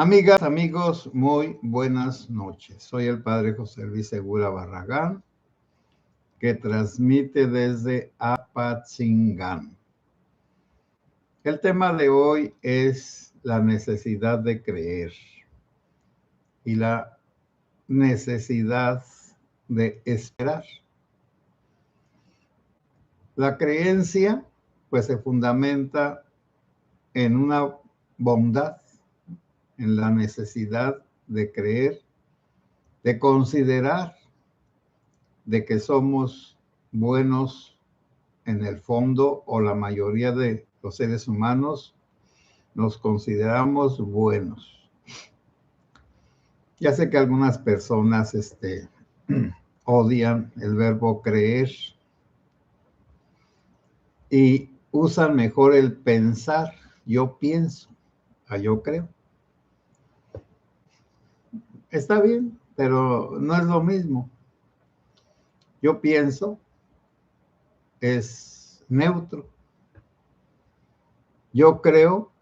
Amigas, amigos, muy buenas noches. Soy el Padre José Luis Segura Barragán, que transmite desde Apatzingán. El tema de hoy es la necesidad de creer y la necesidad de esperar. La creencia, pues, se fundamenta en una bondad, en la necesidad de creer, de considerar de que somos buenos en el fondo, o la mayoría de los seres humanos nos consideramos buenos. Ya sé que algunas personas odian el verbo creer y usan mejor el pensar. Yo pienso, yo creo. Está bien, pero no es lo mismo. Yo pienso es neutro. Yo creo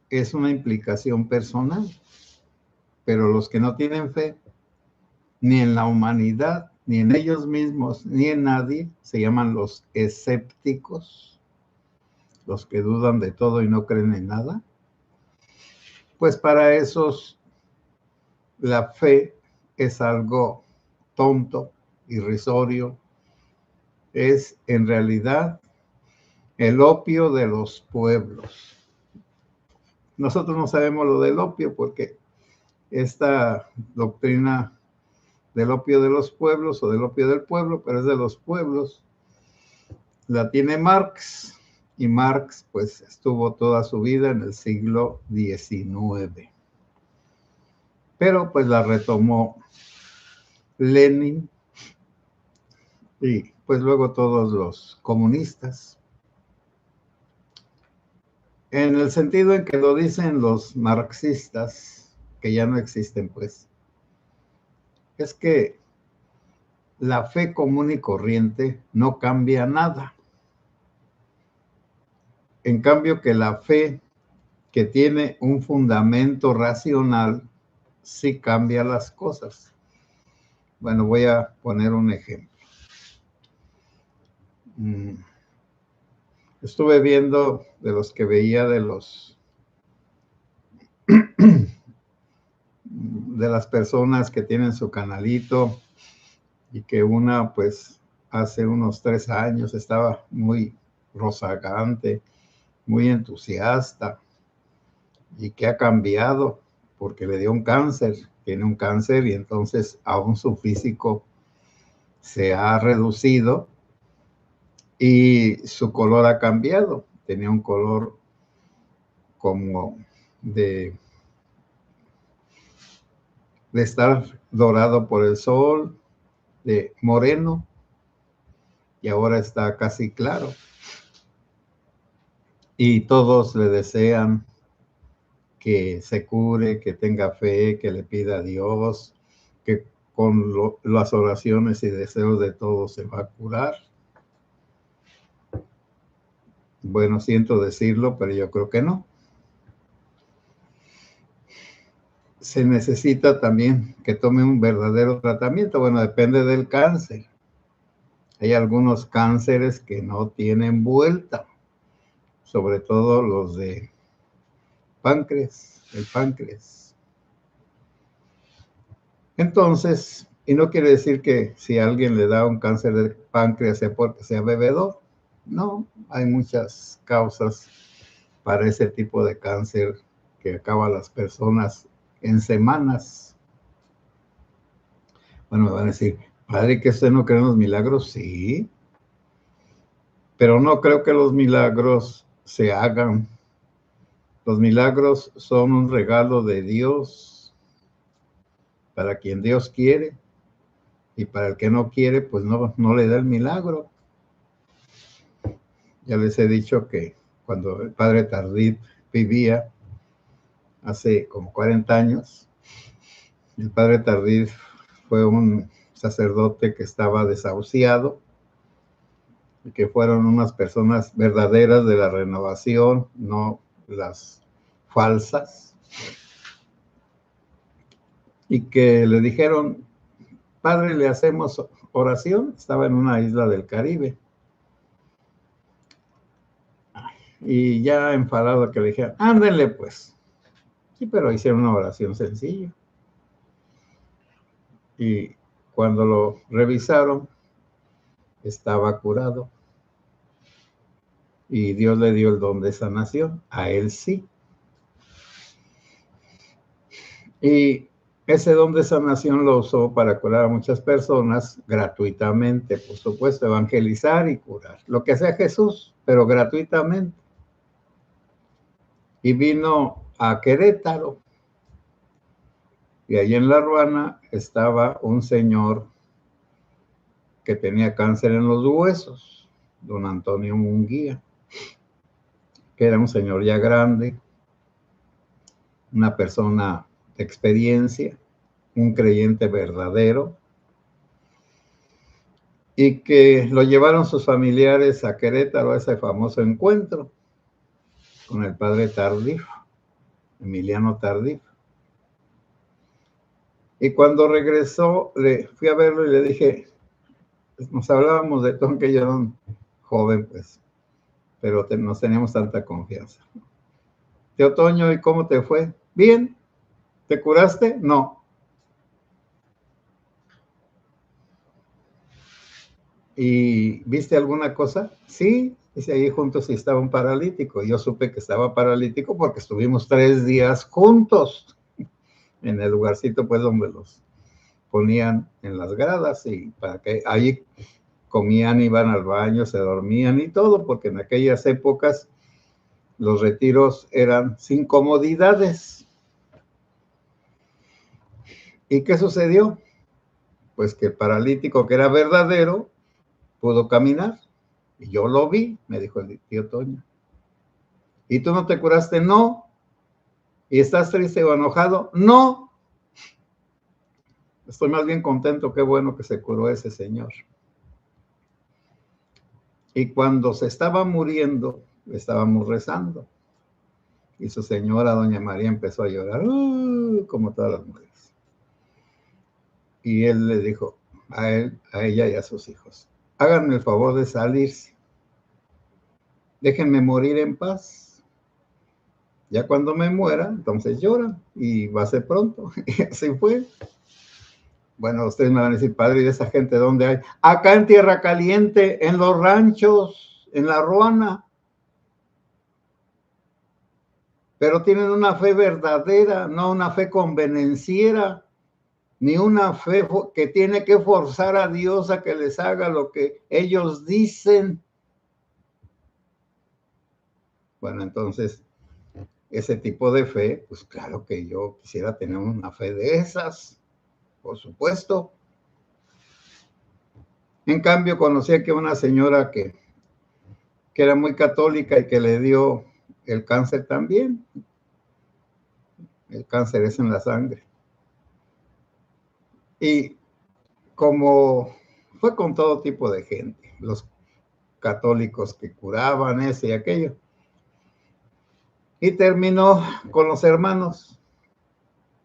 es una implicación personal, pero los que no tienen fe, ni en la humanidad, ni en ellos mismos, ni en nadie, se llaman los escépticos, los que dudan de todo y no creen en nada. Pues para esos la fe es algo tonto, irrisorio, es en realidad el opio de los pueblos. Nosotros no sabemos lo del opio porque esta doctrina del opio de los pueblos o del opio del pueblo, pero es de los pueblos, la tiene Marx, y Marx pues estuvo toda su vida en el siglo XIX. Pero pues la retomó Lenin y pues luego todos los comunistas. En el sentido en que lo dicen los marxistas, que ya no existen pues, es que la fe común y corriente no cambia nada. En cambio que la fe que tiene un fundamento racional sí cambia las cosas. Bueno, voy a poner un ejemplo. Estuve viendo de los que veía de las personas que tienen su canalito, y que una pues hace unos 3 años estaba muy rozagante, muy entusiasta, y que ha cambiado porque le dio un cáncer, tiene un cáncer, y entonces aún su físico se ha reducido y su color ha cambiado. Tenía un color como de estar dorado por el sol, de moreno, y ahora está casi claro. Y todos le desean que se cure, que tenga fe, que le pida a Dios, que con las oraciones y deseos de todos se va a curar. Bueno, siento decirlo, pero yo creo que no. Se necesita también que tome un verdadero tratamiento. Bueno, depende del cáncer. Hay algunos cánceres que no tienen vuelta, sobre todo los de páncreas, el páncreas. Entonces, y no quiere decir que si a alguien le da un cáncer de páncreas sea porque sea bebedor. No, hay muchas causas para ese tipo de cáncer que acaba a las personas en semanas. Bueno, me van a decir, padre, ¿que usted no cree en los milagros? Sí, pero no creo que los milagros se hagan. Los milagros son un regalo de Dios para quien Dios quiere, y para el que no quiere, pues no le da el milagro. Ya les he dicho que cuando el padre Tardif vivía, hace como 40 años, el padre Tardif fue un sacerdote que estaba desahuciado, y que fueron unas personas verdaderas de la renovación, no las falsas. y que le dijeron, padre, le hacemos oración. Estaba en una isla del Caribe. Y ya enfadado que le dijeron, ándenle pues. Sí, pero hicieron una oración sencilla. Y cuando lo revisaron, estaba curado. Y Dios le dio el don de sanación. A él sí. Y ese don de sanación lo usó para curar a muchas personas gratuitamente, por supuesto, evangelizar y curar. Lo que hacía Jesús, pero gratuitamente. Y vino a Querétaro. Y allí en La Ruana estaba un señor que tenía cáncer en los huesos, don Antonio Munguía, que era un señor ya grande, una persona de experiencia, un creyente verdadero, y que lo llevaron sus familiares a Querétaro a ese famoso encuentro con el padre Tardif, Emiliano Tardif. Y cuando regresó, fui a verlo y le dije, nos hablábamos de todo, que yo era un joven, pues, pero nos teníamos tanta confianza. Tío Toño, ¿y cómo te fue? Bien. ¿Te curaste? No. ¿Y viste alguna cosa? Sí. Dice, ahí juntos estaba un paralítico. Yo supe que estaba paralítico porque estuvimos 3 días juntos en el lugarcito, pues, donde los ponían en las gradas, y para que ahí comían, iban al baño, se dormían y todo, porque en aquellas épocas los retiros eran sin comodidades. ¿Y qué sucedió? Pues que el paralítico, que era verdadero, pudo caminar. Y yo lo vi, me dijo el tío Toño. ¿Y tú no te curaste? No. ¿Y estás triste o enojado? No. Estoy más bien contento, qué bueno que se curó ese señor. Y cuando se estaba muriendo, estábamos rezando. Y su señora, doña María, empezó a llorar, como todas las mujeres. Y él le dijo a ella y a sus hijos, háganme el favor de salirse. Déjenme morir en paz. Ya cuando me muera, entonces lloran y va a ser pronto. Y así fue. Bueno, ustedes me van a decir, padre, ¿y de esa gente dónde hay? Acá en Tierra Caliente, en los ranchos, en La Ruana. Pero tienen una fe verdadera, no una fe convenenciera, ni una fe que tiene que forzar a Dios a que les haga lo que ellos dicen. Bueno, entonces, ese tipo de fe, pues claro que yo quisiera tener una fe de esas, por supuesto. En cambio, conocí que una señora que era muy católica y que le dio el cáncer también. El cáncer es en la sangre. Y como fue con todo tipo de gente, los católicos que curaban ese y aquello, y terminó con los hermanos,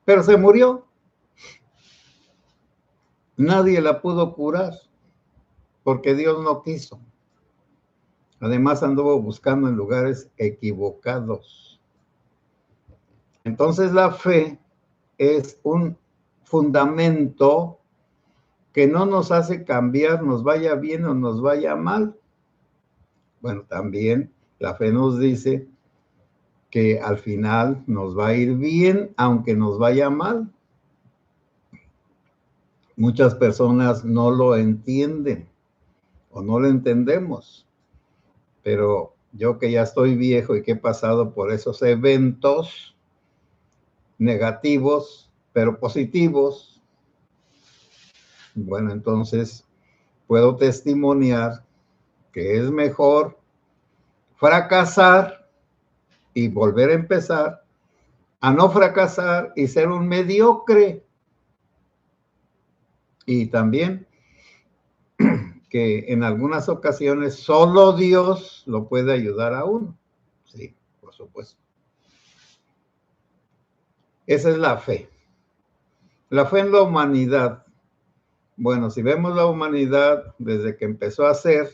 pero se murió. Nadie la pudo curar porque Dios no quiso. Además anduvo buscando en lugares equivocados. Entonces la fe es un fundamento que no nos hace cambiar, nos vaya bien o nos vaya mal. Bueno, también la fe nos dice que al final nos va a ir bien, aunque nos vaya mal. Muchas personas no lo entienden o no lo entendemos, pero yo que ya estoy viejo y que he pasado por esos eventos negativos, pero positivos, bueno, entonces puedo testimoniar que es mejor fracasar y volver a empezar a no fracasar y ser un mediocre. Y también que en algunas ocasiones solo Dios lo puede ayudar a uno. Sí, por supuesto. Esa es la fe. La fe en la humanidad. Bueno, si vemos la humanidad desde que empezó a ser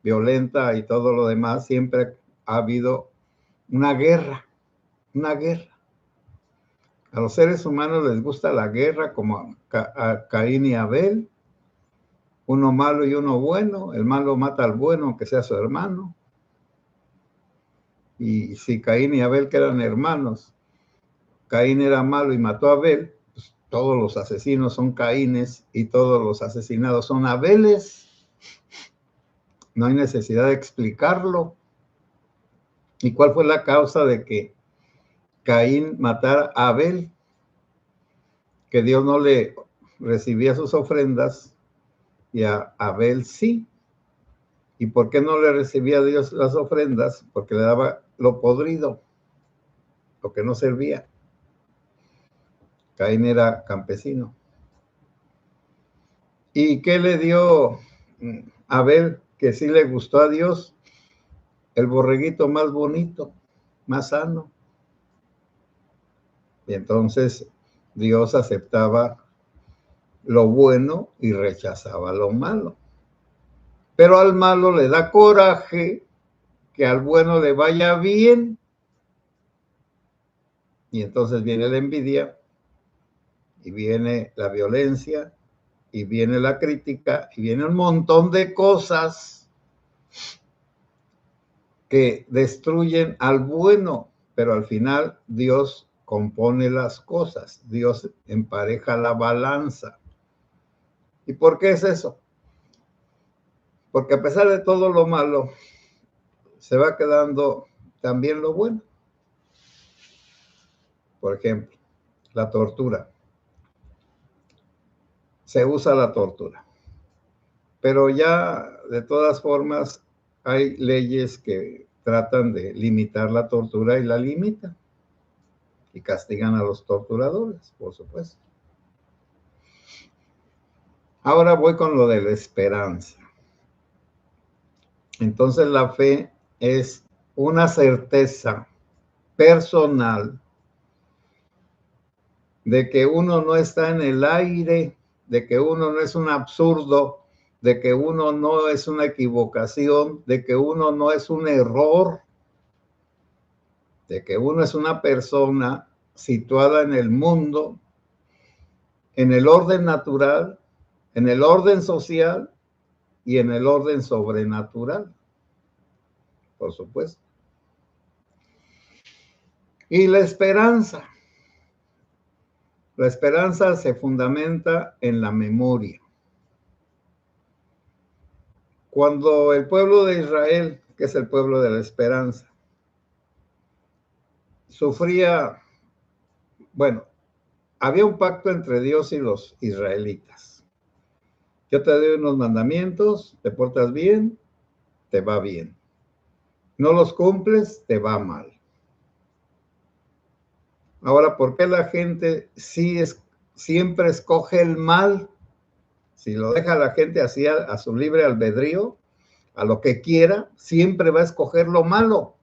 violenta y todo lo demás, siempre ha habido una guerra, una guerra. A los seres humanos les gusta la guerra, como a Caín y Abel, uno malo y uno bueno. El malo mata al bueno, aunque sea su hermano. Y si Caín y Abel, que eran hermanos, Caín era malo y mató a Abel, pues todos los asesinos son Caínes y todos los asesinados son Abeles. No hay necesidad de explicarlo. ¿Y cuál fue la causa de que Caín matara a Abel? Que Dios no le recibía sus ofrendas y a Abel sí. ¿Y por qué no le recibía a Dios las ofrendas? Porque le daba lo podrido, lo que no servía. Caín era campesino. ¿Y qué le dio Abel que sí le gustó a Dios? El borreguito más bonito, más sano. Y entonces Dios aceptaba lo bueno y rechazaba lo malo. Pero al malo le da coraje que al bueno le vaya bien. Y entonces viene la envidia y viene la violencia y viene la crítica y viene un montón de cosas que destruyen al bueno, pero al final Dios compone las cosas, Dios empareja la balanza. ¿Y por qué es eso? Porque a pesar de todo lo malo, se va quedando también lo bueno. Por ejemplo, la tortura. Se usa la tortura. Pero ya de todas formas hay leyes que tratan de limitar la tortura y la limitan. Y castigan a los torturadores, por supuesto. Ahora voy con lo de la esperanza. Entonces la fe es una certeza personal de que uno no está en el aire, de que uno no es un absurdo, de que uno no es una equivocación, de que uno no es un error, de que uno es una persona situada en el mundo, en el orden natural, en el orden social y en el orden sobrenatural, por supuesto. Y la esperanza. La esperanza se fundamenta en la memoria. Cuando el pueblo de Israel, que es el pueblo de la esperanza, sufría, bueno, había un pacto entre Dios y los israelitas. Yo te doy unos mandamientos, te portas bien, te va bien. No los cumples, te va mal. Ahora, ¿por qué la gente siempre escoge el mal? Si lo deja la gente así a su libre albedrío, a lo que quiera, siempre va a escoger lo malo.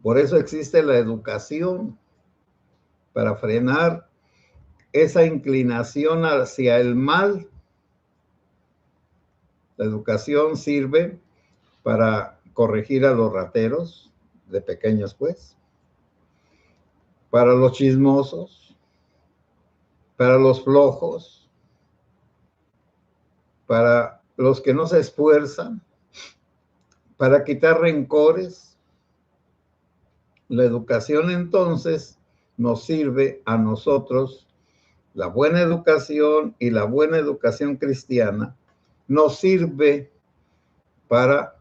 Por eso existe la educación, para frenar esa inclinación hacia el mal. La educación sirve para corregir a los rateros, de pequeños pues, para los chismosos, para los flojos, para los que no se esfuerzan, para quitar rencores. La educación entonces nos sirve a nosotros, la buena educación y la buena educación cristiana nos sirve para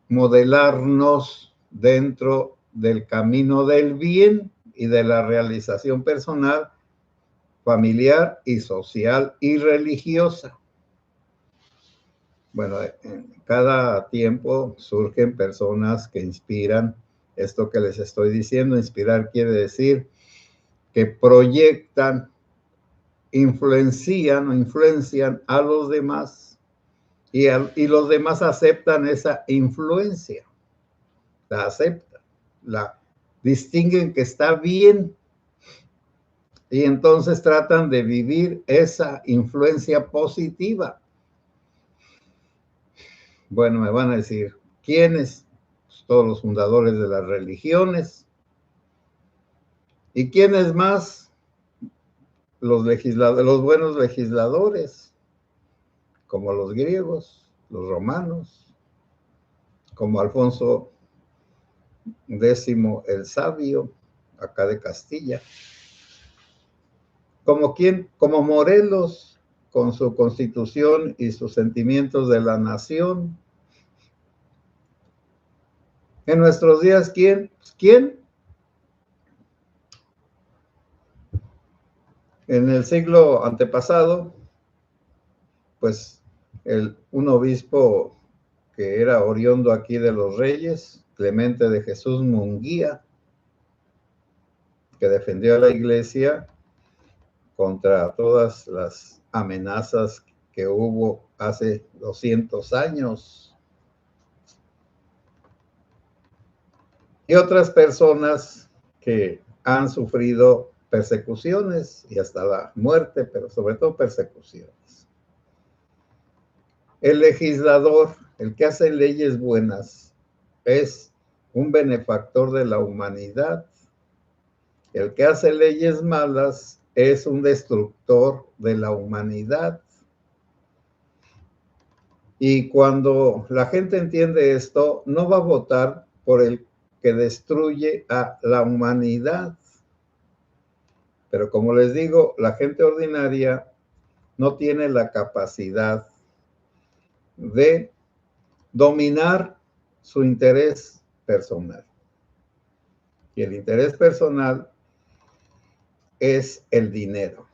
modelarnos dentro del camino del bien y de la realización personal, familiar y social y religiosa. Bueno, en cada tiempo surgen personas que inspiran esto que les estoy diciendo. Inspirar quiere decir que proyectan, influencian a los demás y los demás aceptan esa influencia, la aceptan, distinguen que está bien y entonces tratan de vivir esa influencia positiva. Bueno, me van a decir, ¿quiénes? Pues todos los fundadores de las religiones. ¿Y quiénes más? Los buenos legisladores, como los griegos, los romanos, como Alfonso X el Sabio, acá de Castilla. ¿Como quién? Como Morelos, con su constitución y sus sentimientos de la nación. En nuestros días, ¿quién? ¿Quién? En el siglo antepasado, pues un obispo que era oriundo aquí de los Reyes, Clemente de Jesús Munguía, que defendió a la iglesia contra todas las amenazas que hubo hace 200 años. Y otras personas que han sufrido persecuciones y hasta la muerte, pero sobre todo persecuciones. El legislador, el que hace leyes buenas, es un benefactor de la humanidad. El que hace leyes malas es un destructor de la humanidad. Y cuando la gente entiende esto, no va a votar por el que destruye a la humanidad. Pero como les digo, la gente ordinaria no tiene la capacidad de dominar su interés personal. Y el interés personal es el dinero.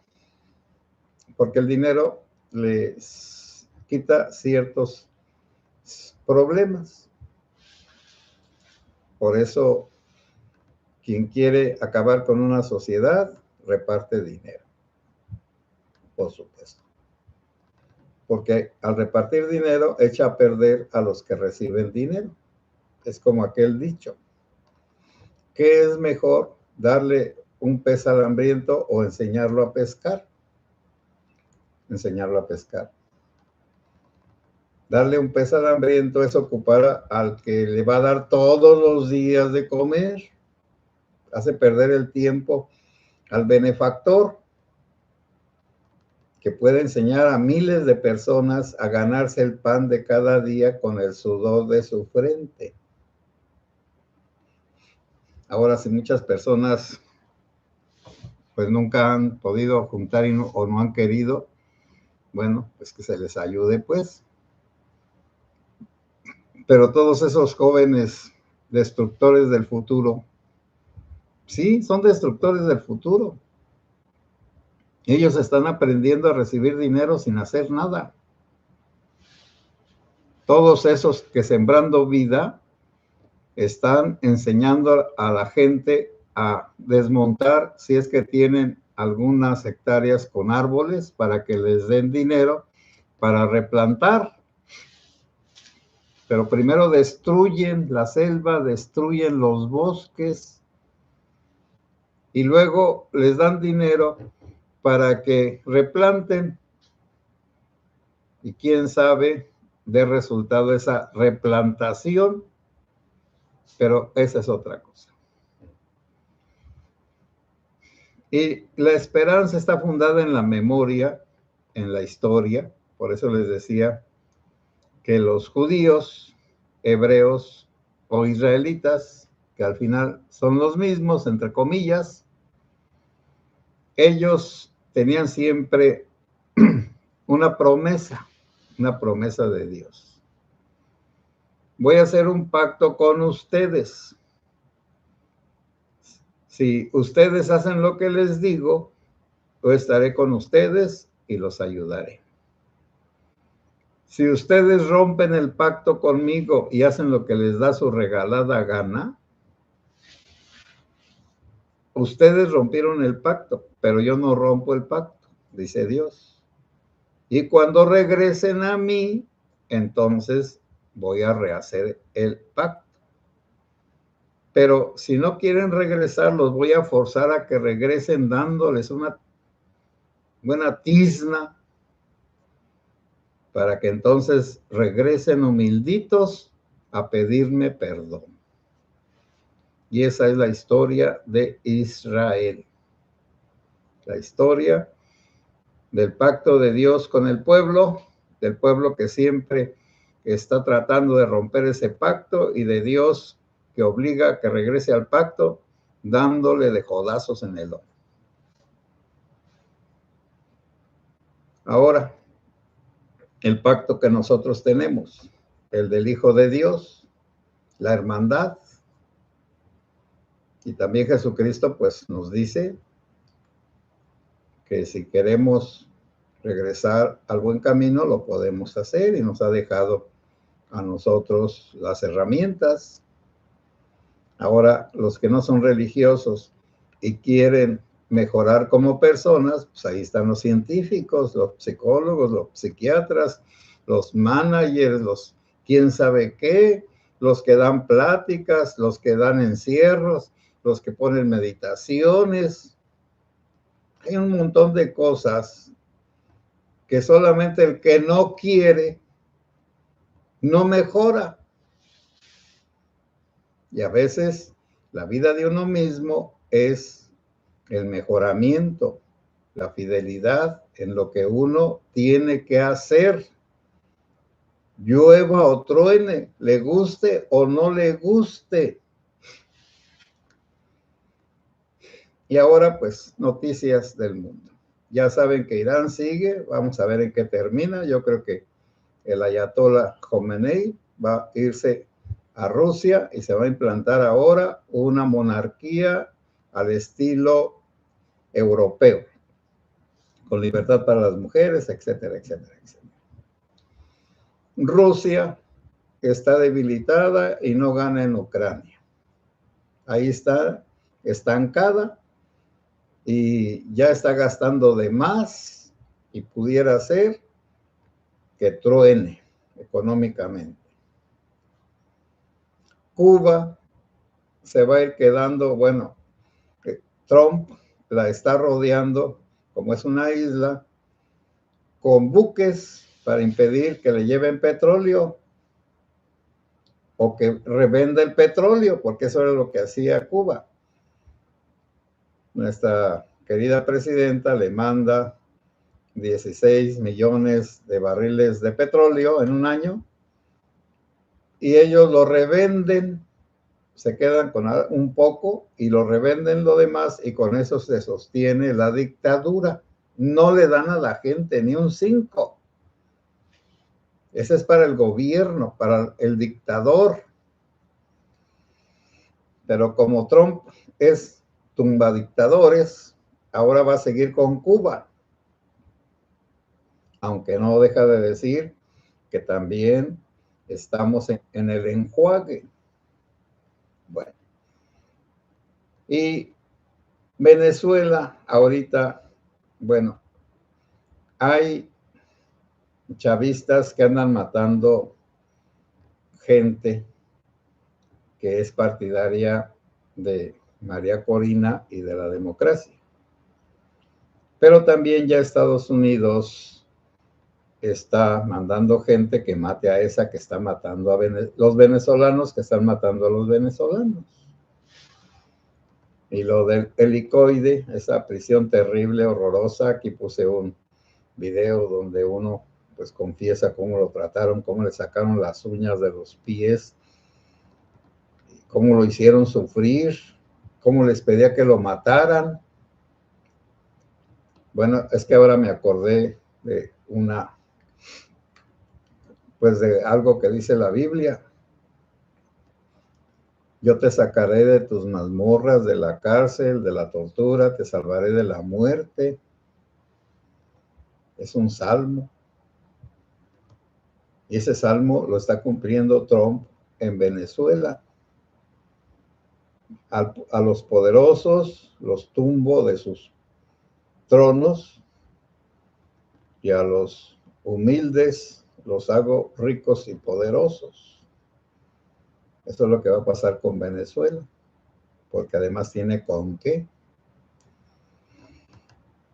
Porque el dinero les quita ciertos problemas. Por eso, quien quiere acabar con una sociedad, reparte dinero. Por supuesto. Porque al repartir dinero, echa a perder a los que reciben dinero. Es como aquel dicho. ¿Qué es mejor, darle un pez al hambriento o enseñarlo a pescar? Enseñarlo a pescar. Darle un pez al hambriento es ocupar al que le va a dar todos los días de comer. Hace perder el tiempo al benefactor, que puede enseñar a miles de personas a ganarse el pan de cada día con el sudor de su frente. Ahora, si muchas personas pues nunca han podido juntar o no han querido, bueno, pues que se les ayude, pues. Pero todos esos jóvenes destructores del futuro, sí, son destructores del futuro. Ellos están aprendiendo a recibir dinero sin hacer nada. Todos esos que sembrando vida están enseñando a la gente a desmontar, si es que tienen algunas hectáreas con árboles, para que les den dinero para replantar. Pero primero destruyen la selva, destruyen los bosques y luego les dan dinero para que replanten. Y quién sabe dé resultado esa replantación, pero esa es otra cosa. Y la esperanza está fundada en la memoria, en la historia. Por eso les decía que los judíos, hebreos o israelitas, que al final son los mismos, entre comillas, ellos tenían siempre una promesa de Dios. Voy a hacer un pacto con ustedes. Si ustedes hacen lo que les digo, yo estaré con ustedes y los ayudaré. Si ustedes rompen el pacto conmigo y hacen lo que les da su regalada gana, ustedes rompieron el pacto, pero yo no rompo el pacto, dice Dios. Y cuando regresen a mí, entonces voy a rehacer el pacto. Pero si no quieren regresar, los voy a forzar a que regresen dándoles una buena tizna para que entonces regresen humilditos a pedirme perdón. Y esa es la historia de Israel. La historia del pacto de Dios con el pueblo, del pueblo que siempre está tratando de romper ese pacto y de Dios que obliga a que regrese al pacto dándole de codazos en el ojo. Ahora, el pacto que nosotros tenemos, el del Hijo de Dios, la hermandad, y también Jesucristo pues nos dice que si queremos regresar al buen camino, lo podemos hacer y nos ha dejado a nosotros las herramientas. Ahora, los que no son religiosos y quieren mejorar como personas, pues ahí están los científicos, los psicólogos, los psiquiatras, los managers, los quién sabe qué, los que dan pláticas, los que dan encierros, los que ponen meditaciones. Hay un montón de cosas que solamente el que no quiere no mejora. Y a veces la vida de uno mismo es el mejoramiento, la fidelidad en lo que uno tiene que hacer. Llueva o truene, le guste o no le guste. Y ahora, pues, noticias del mundo. Ya saben que Irán sigue, vamos a ver en qué termina. Yo creo que el ayatollah Khomeini va a irse a Rusia y se va a implantar ahora una monarquía al estilo europeo, con libertad para las mujeres, etcétera, etcétera, etcétera. Rusia está debilitada y no gana en Ucrania. Ahí está estancada y ya está gastando de más y pudiera ser que truene económicamente. Cuba se va a ir quedando, bueno, Trump la está rodeando, como es una isla, con buques para impedir que le lleven petróleo o que revenda el petróleo, porque eso era lo que hacía Cuba. Nuestra querida presidenta le manda 16 millones de barriles de petróleo en un año y ellos lo revenden, se quedan con un poco y lo revenden lo demás y con eso se sostiene la dictadura. No le dan a la gente ni un 5. Ese es para el gobierno, para el dictador. Pero como Trump es tumbadictadores, ahora va a seguir con Cuba. Aunque no deja de decir que también estamos en el enjuague. Bueno. Y Venezuela ahorita, bueno, hay chavistas que andan matando gente que es partidaria de María Corina y de la democracia. Pero también ya Estados Unidos está mandando gente que mate a esa que está matando a los venezolanos que están matando a los venezolanos. Y lo del helicoide, esa prisión terrible, horrorosa, aquí puse un video donde uno pues confiesa cómo lo trataron, cómo le sacaron las uñas de los pies, cómo lo hicieron sufrir, cómo les pedía que lo mataran. Bueno, es que ahora me acordé de pues de algo que dice la Biblia. Yo te sacaré de tus mazmorras, de la cárcel, de la tortura, te salvaré de la muerte. Es un salmo. Y ese salmo lo está cumpliendo Trump en Venezuela. A los poderosos los tumbo de sus tronos y a los humildes los hago ricos y poderosos. Esto es lo que va a pasar con Venezuela. porque además tiene con qué.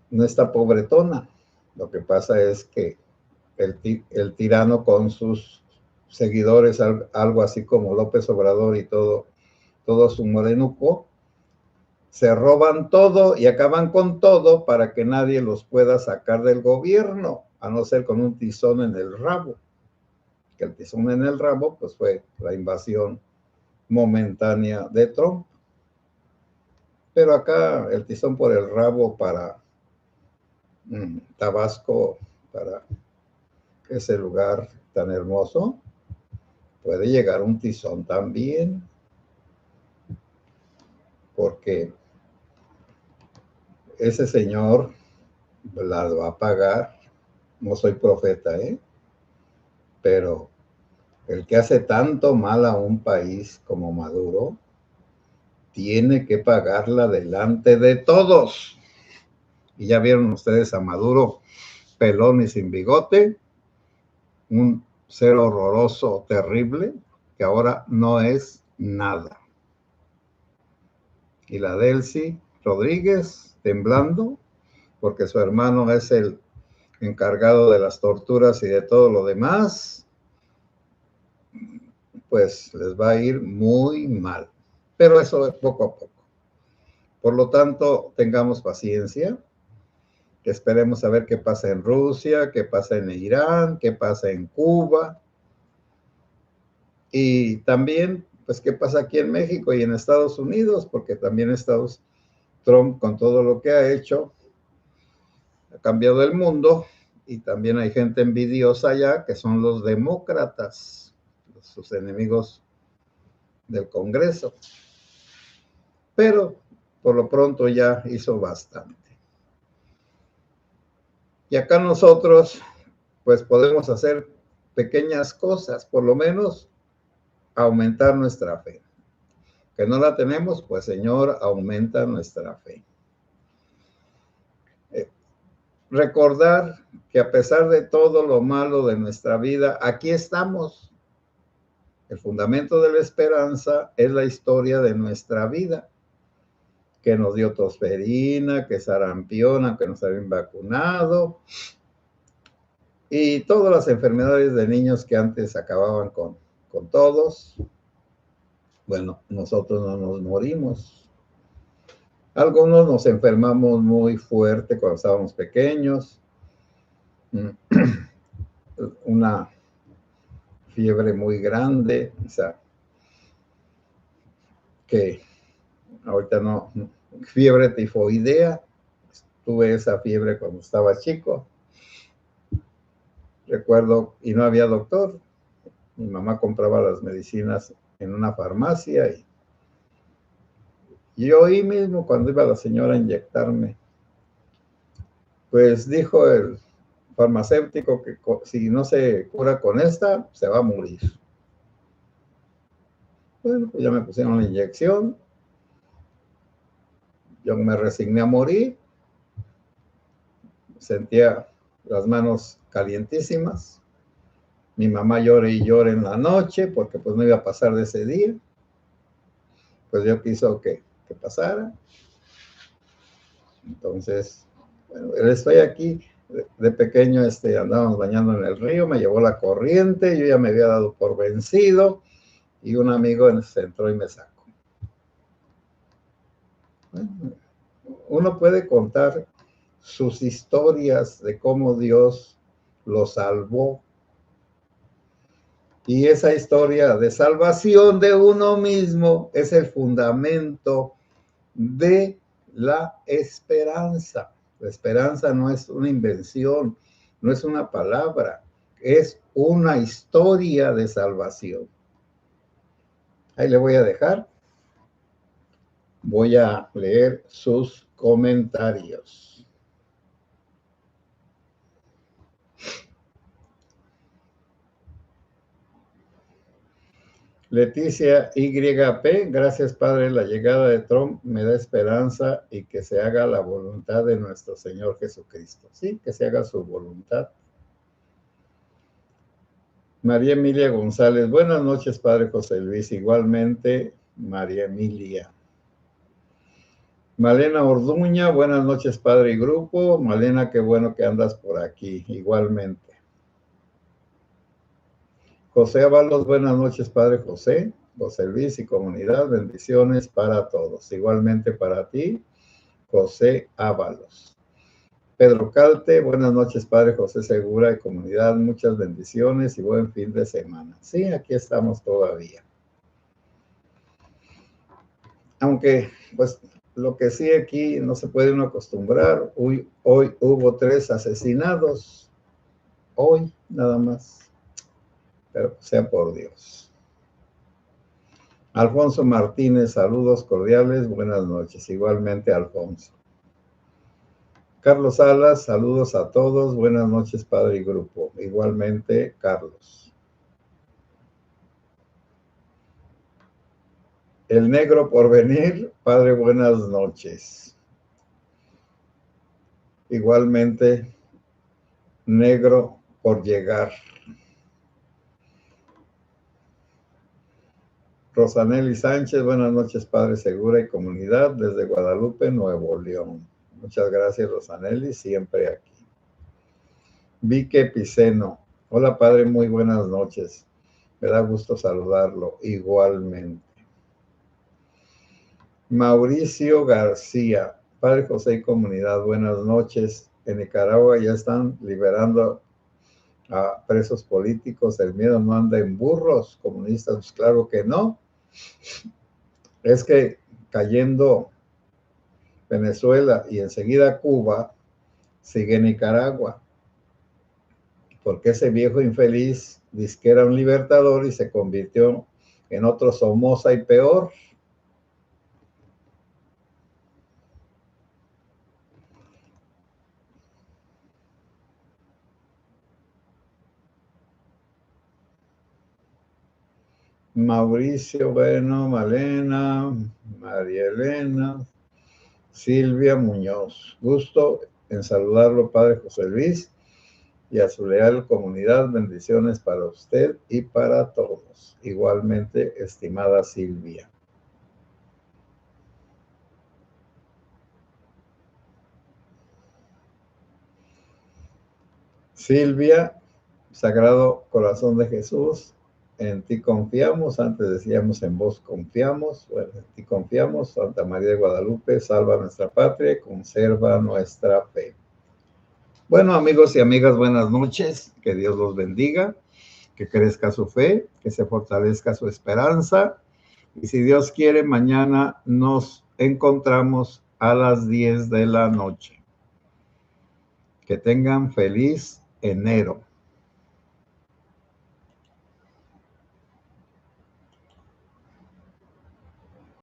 No está pobretona. Lo que pasa es que el tirano con sus seguidores, algo así como López Obrador y todo su morenuco, se roban todo y acaban con todo para que nadie los pueda sacar del gobierno, a no ser con un tizón en el rabo. Que el tizón en el rabo, pues fue la invasión momentánea de Trump. Pero acá el tizón por el rabo para Tabasco, para ese lugar tan hermoso, puede llegar un tizón también, porque ese señor las va a pagar. No soy profeta, pero el que hace tanto mal a un país como Maduro tiene que pagarla delante de todos. Y ya vieron ustedes a Maduro pelón y sin bigote, un ser horroroso, terrible, que ahora no es nada. Y la Delcy Rodríguez temblando porque su hermano es el encargado de las torturas y de todo lo demás, pues les va a ir muy mal. Pero eso es poco a poco. Por lo tanto, tengamos paciencia, esperemos a ver qué pasa en Rusia, qué pasa en Irán, qué pasa en Cuba, y también, pues, qué pasa aquí en México y en Estados Unidos, porque también Trump, con todo lo que ha hecho, ha cambiado el mundo, y también hay gente envidiosa allá, que son los demócratas, sus enemigos del Congreso. Pero por lo pronto ya hizo bastante. Y acá nosotros, pues podemos hacer pequeñas cosas, por lo menos aumentar nuestra fe. Que no la tenemos, pues Señor, aumenta nuestra fe. Recordar que a pesar de todo lo malo de nuestra vida, aquí estamos. El fundamento de la esperanza es la historia de nuestra vida, que nos dio tosferina, que sarampión, aunque nos habían vacunado, y todas las enfermedades de niños que antes acababan con todos. Bueno, nosotros no nos morimos. Algunos nos enfermamos muy fuerte cuando estábamos pequeños. Una fiebre muy grande, o sea, que ahorita no, fiebre tifoidea. Tuve esa fiebre cuando estaba chico. Recuerdo, y no había doctor. Mi mamá compraba las medicinas en una farmacia y yo ahí mismo, cuando iba la señora a inyectarme, pues dijo el farmacéutico que si no se cura con esta, se va a morir. Bueno, pues ya me pusieron la inyección. Yo me resigné a morir. Sentía las manos calientísimas. Mi mamá llora y llora en la noche porque pues no iba a pasar de ese día. Pues yo quiso que pasara. Entonces, bueno, estoy aquí. De pequeño andábamos bañando en el río, me llevó la corriente, yo ya me había dado por vencido y un amigo se entró y me sacó. Bueno, uno puede contar sus historias de cómo Dios lo salvó. Y esa historia de salvación de uno mismo es el fundamento de la esperanza. La esperanza no es una invención, no es una palabra, es una historia de salvación. Ahí le voy a dejar. Voy a leer sus comentarios. Leticia YP, gracias Padre, la llegada de Trump me da esperanza y que se haga la voluntad de nuestro Señor Jesucristo. Sí, que se haga su voluntad. María Emilia González, buenas noches Padre José Luis, igualmente María Emilia. Malena Orduña, buenas noches, padre y grupo. Malena, qué bueno que andas por aquí, igualmente. José Ábalos, buenas noches, padre José. José Luis y comunidad, bendiciones para todos. Igualmente para ti, José Ábalos. Pedro Calte, buenas noches, padre José Segura y comunidad. Muchas bendiciones y buen fin de semana. Sí, aquí estamos todavía. Aunque, pues, lo que sí aquí no se puede uno acostumbrar. Hoy hubo 3 asesinados. Hoy, nada más. Pero sea por Dios. Alfonso Martínez, saludos cordiales. Buenas noches. Igualmente, Alfonso. Carlos Salas, saludos a todos. Buenas noches, padre y grupo. Igualmente, Carlos. El negro por venir, padre, buenas noches. Igualmente, negro por llegar. Rosanelli Sánchez, buenas noches, padre Segura y comunidad, desde Guadalupe, Nuevo León. Muchas gracias, Rosanelli, siempre aquí. Vique Piceno, hola, padre, muy buenas noches. Me da gusto saludarlo, igualmente. Mauricio García, padre José y comunidad, buenas noches. En Nicaragua ya están liberando a presos políticos, el miedo no anda en burros comunistas, pues claro que no. Es que cayendo Venezuela y enseguida Cuba, sigue Nicaragua, porque ese viejo infeliz dice que era un libertador y se convirtió en otro Somoza y peor. Mauricio, bueno, Malena, María Elena, Silvia Muñoz. Gusto en saludarlo, padre José Luis, y a su leal comunidad. Bendiciones para usted y para todos. Igualmente, estimada Silvia. Silvia, Sagrado Corazón de Jesús, en ti confiamos. Antes decíamos en vos confiamos. Bueno, en ti confiamos. Santa María de Guadalupe, salva nuestra patria y conserva nuestra fe. Bueno, amigos y amigas, buenas noches. Que Dios los bendiga, que crezca su fe, que se fortalezca su esperanza. Y si Dios quiere, mañana nos encontramos a las 10 de la noche. Que tengan feliz enero.